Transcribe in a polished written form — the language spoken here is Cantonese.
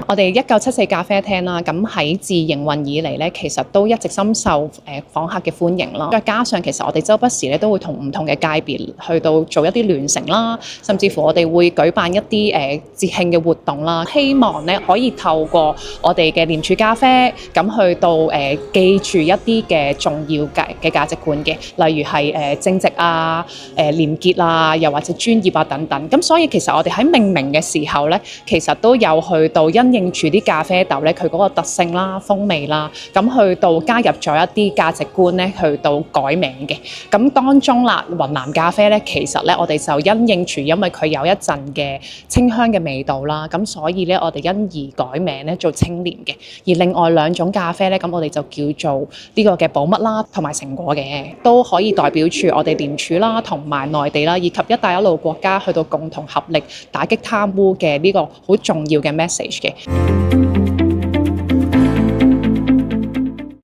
我哋1974咖啡廳啦，咁喺自營運以嚟咧，其實都一直深受訪客嘅歡迎啦。再加上其實我哋周不時咧都會同唔同嘅界別去到做一啲聯乘啦，甚至乎我哋會舉辦一啲節慶嘅活動啦，希望咧可以透過我哋嘅廉署咖啡咁去到記住一啲嘅重要嘅價值觀嘅，例如係正直啊、廉潔啊，又或者專業啊等等。咁所以其實我哋喺命名嘅時候咧，其實都有去到因應住啲咖啡豆咧佢嗰個特性啦、風味啦，咁去到加入咗一啲價值觀咧，去到改名嘅。咁當中啦，雲南咖啡咧，其實咧我哋就因應住，因為佢有一陣嘅清香嘅味道啦，咁所以咧我哋因而改名咧做清廉嘅。而另外兩種咖啡咧，咁我哋就叫做呢個嘅寶蜜啦，同埋成果嘅，都可以代表住我哋廉署啦，同埋內地啦，以及一帶一路國家去到共同合力打擊貪污嘅呢個好重要嘅 message 嘅。